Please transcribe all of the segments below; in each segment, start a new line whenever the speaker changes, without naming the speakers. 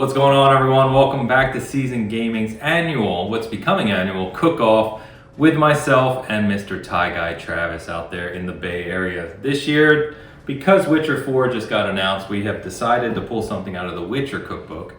What's going on, everyone? Welcome back to Season Gaming's annual, what's becoming annual, cook-off with myself and Mr. Tie Guy Travis out there in the Bay Area. This year, because Witcher 4 just got announced, we have decided to pull something out of the Witcher Cookbook.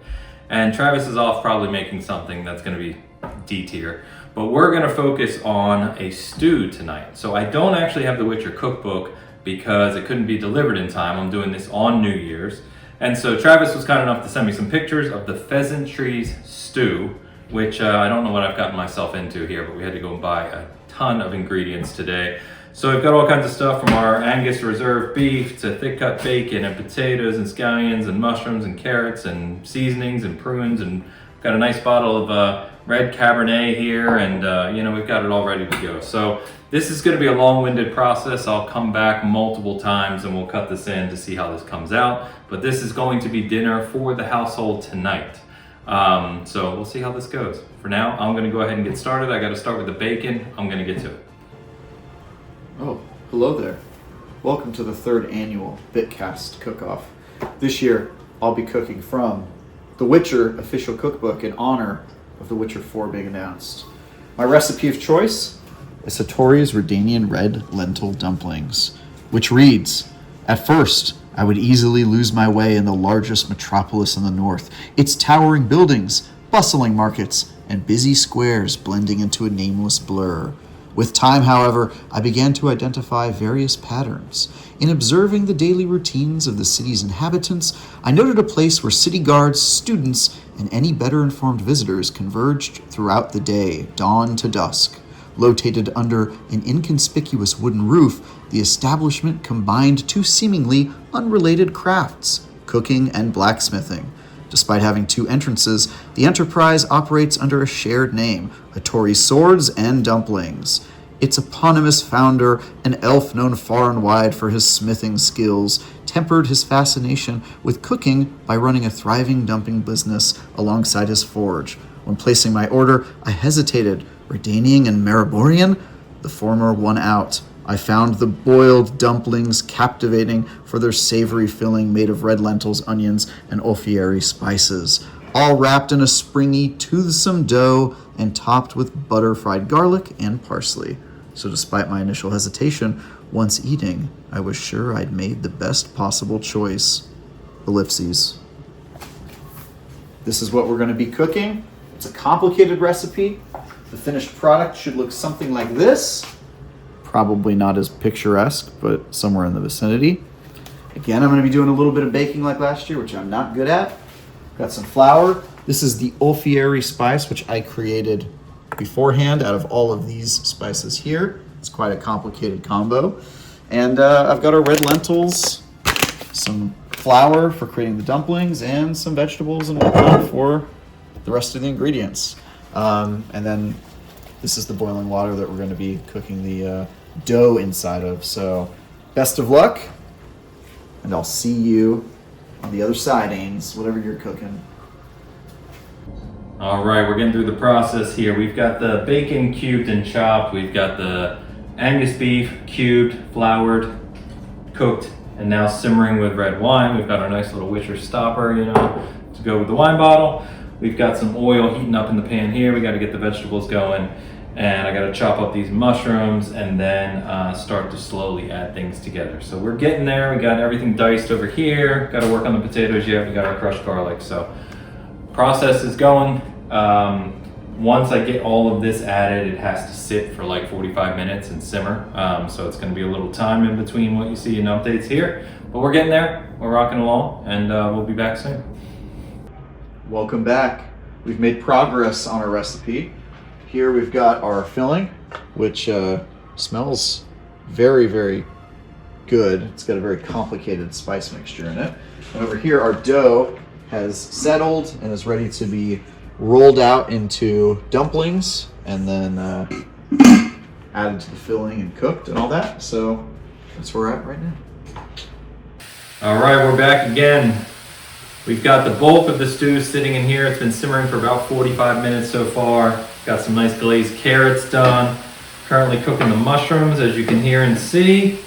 And Travis is off probably making something that's going to be D tier. But we're going to focus on a stew tonight. So I don't actually have the Witcher Cookbook because it couldn't be delivered in time. I'm doing this on New Year's. And so Travis was kind enough to send me some pictures of the pheasant trees stew, which I don't know what I've gotten myself into here, but we had to go and buy a ton of ingredients today. So we've got all kinds of stuff from our Angus reserve beef to thick cut bacon and potatoes and scallions and mushrooms and carrots and seasonings and prunes, and got a nice bottle of red Cabernet here, and we've got it all ready to go. So this is going to be a long-winded process. I'll come back multiple times and we'll cut this in to see how this comes out. But this is going to be dinner for the household tonight. So we'll see how this goes. For now, I'm going to go ahead and get started. I got to start with the bacon. I'm going to get to it.
Oh, hello there. Welcome to the third annual Bitcast cook-off. This year, I'll be cooking from the Witcher official cookbook in honor of The Witcher 4 being announced. My recipe of choice is Hattori's Redanian red lentil dumplings, which reads, "At first, I would easily lose my way in the largest metropolis in the north, its towering buildings, bustling markets, and busy squares blending into a nameless blur. With time, however, I began to identify various patterns. In observing the daily routines of the city's inhabitants, I noted a place where city guards, students, and any better-informed visitors converged throughout the day, dawn to dusk. Located under an inconspicuous wooden roof, the establishment combined two seemingly unrelated crafts, cooking and blacksmithing. Despite having two entrances, the enterprise operates under a shared name, Hattori's Swords and Dumplings. Its eponymous founder, an elf known far and wide for his smithing skills, tempered his fascination with cooking by running a thriving dumpling business alongside his forge. When placing my order, I hesitated. Redanian and Mariborian? The former won out. I found the boiled dumplings captivating for their savory filling made of red lentils, onions, and Olfieri spices, all wrapped in a springy, toothsome dough and topped with butter-fried garlic and parsley. So despite my initial hesitation, once eating, I was sure I'd made the best possible choice. Ellipses. This is what we're going to be cooking. It's a complicated recipe. The finished product should look something like this. Probably not as picturesque, but somewhere in the vicinity. Again, I'm going to be doing a little bit of baking like last year, which I'm not good at. Got some flour. This is the Olfieri spice, which I created beforehand out of all of these spices here. It's quite a complicated combo. And I've got our red lentils, some flour for creating the dumplings, and some vegetables and whatnot for the rest of the ingredients. And then this is the boiling water that we're going to be cooking the dough inside of. So best of luck, and I'll see you on the other side, Ains, whatever you're cooking.
All right, we're getting through the process here. We've got the bacon cubed and chopped. We've got the Angus beef cubed, floured, cooked, and now simmering with red wine. We've got our nice little Witcher stopper, to go with the wine bottle. We've got some oil heating up in the pan here. We got to get the vegetables going, and I got to chop up these mushrooms and then start to slowly add things together. So we're getting there. We got everything diced over here. Got to work on the potatoes yet. We got our crushed garlic. So process is going. Once I get all of this added, it has to sit for like 45 minutes and simmer. So it's going to be a little time in between what you see in updates here. But we're getting there. We're rocking along, and we'll be back soon.
Welcome back. We've made progress on our recipe. Here we've got our filling, which smells very, very good. It's got a very complicated spice mixture in it. And over here, our dough has settled and is ready to be rolled out into dumplings and then added to the filling and cooked and all that. So that's where we're at right now.
All right, we're back again. We've got the bulk of the stew sitting in here. It's been simmering for about 45 minutes so far. Got some nice glazed carrots done. Currently cooking the mushrooms, as you can hear and see.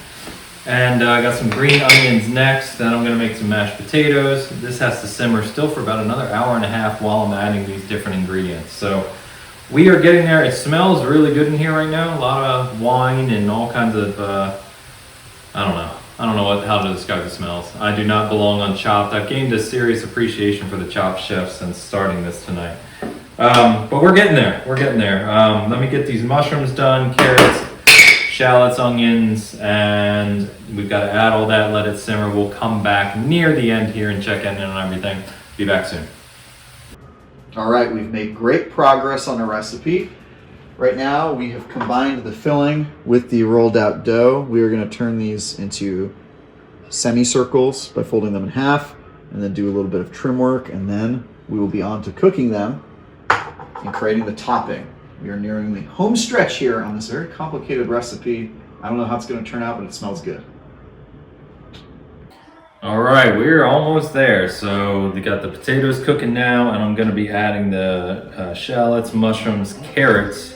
And I got some green onions next. Then I'm gonna make some mashed potatoes. This has to simmer still for about another hour and a half while I'm adding these different ingredients. So we are getting there. It smells really good in here right now. A lot of wine and all kinds of, I don't know how to describe the smells. I do not belong on Chopped. I've gained a serious appreciation for the Chopped chef since starting this tonight. But we're getting there. Let me get these mushrooms done, carrots, shallots, onions, and we've got to add all that, let it simmer. We'll come back near the end here and check in on everything. Be back soon.
All right, we've made great progress on the recipe. Right now, we have combined the filling with the rolled out dough. We are going to turn these into semicircles by folding them in half and then do a little bit of trim work, and then we will be on to cooking them and creating the topping. We are nearing the home stretch here on this very complicated recipe. I don't know how it's going to turn out, but it smells good.
All right, we're almost there. So we got the potatoes cooking now, and I'm going to be adding the shallots, mushrooms, carrots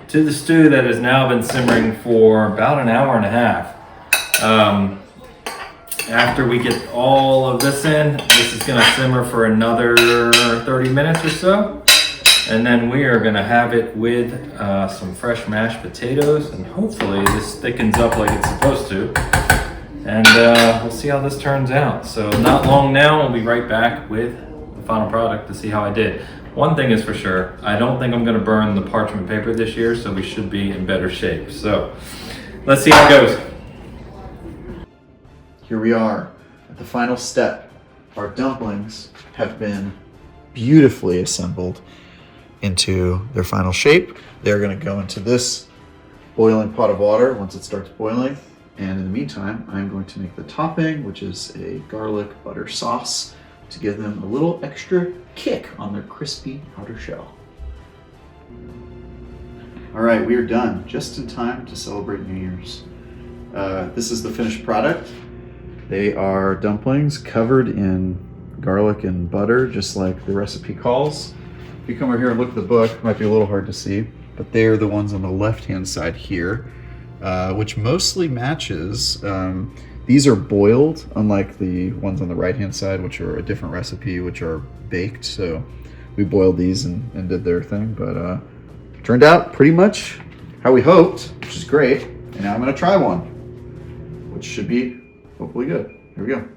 to the stew that has now been simmering for about an hour and a half. After we get all of this in, this is going to simmer for another 30 minutes or so. And then we are going to have it with some fresh mashed potatoes, and hopefully this thickens up like it's supposed to. And we'll see how this turns out. So not long now, we'll be right back with the final product to see how I did. One thing is for sure, I don't think I'm going to burn the parchment paper this year, so we should be in better shape. So let's see how it goes.
Here we are at the final step. Our dumplings have been beautifully assembled into their final shape. They're going to go into this boiling pot of water once it starts boiling. And in the meantime, I'm going to make the topping, which is a garlic butter sauce, to give them a little extra kick on their crispy outer shell. All right, we are done, just in time to celebrate New Year's. This is the finished product. They are dumplings covered in garlic and butter, just like the recipe calls. If you come over here and look at the book, it might be a little hard to see, but they're the ones on the left-hand side here, which mostly matches. These are boiled, unlike the ones on the right-hand side, which are a different recipe, which are baked. So we boiled these and did their thing, but turned out pretty much how we hoped, which is great. And now I'm gonna try one, which should be hopefully good. Here we go.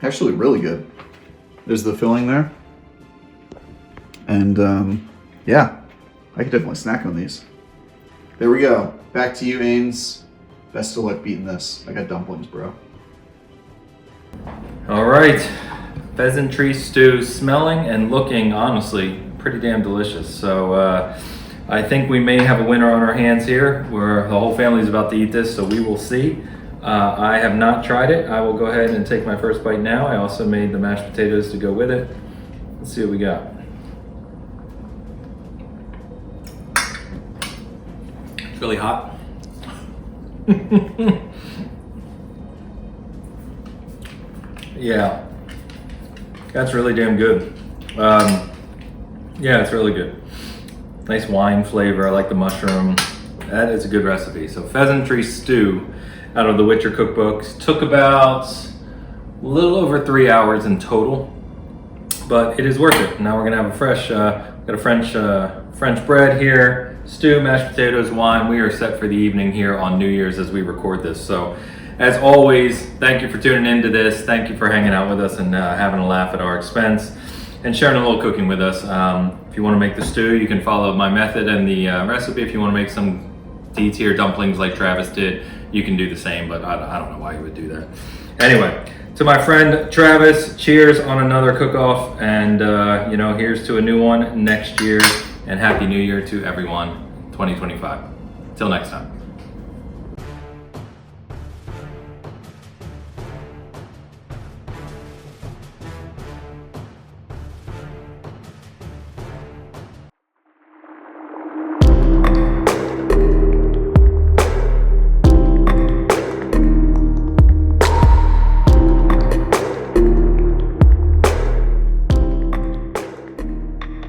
Actually really good. There's the filling there. And yeah, I could definitely snack on these. There we go. Back to you, Ains. Best of luck beating this. I got dumplings, bro.
All right, pheasantry stew, smelling and looking honestly pretty damn delicious. So I think we may have a winner on our hands here, where the whole family is about to eat this, so we will see. I have not tried it. I will go ahead and take my first bite now. I also made the mashed potatoes to go with it. Let's see what we got. It's really hot. Yeah, that's really damn good. Yeah, it's really good. Nice wine flavor. I like the mushroom. That is a good recipe. So pheasantry stew out of the Witcher Cookbook. Took about a little over 3 hours in total, but it is worth it. Now we're gonna have a fresh, got a French bread here, stew, mashed potatoes, wine. We are set for the evening here on New Year's as we record this. So as always, thank you for tuning into this. Thank you for hanging out with us and having a laugh at our expense and sharing a little cooking with us. If you want to make the stew, you can follow my method and the recipe. If you want to make some D-tier dumplings like Travis did, you can do the same, but I don't know why you would do that. Anyway, to my friend Travis, cheers on another cook-off, and here's to a new one next year, and Happy New Year to everyone, 2025. Till next time.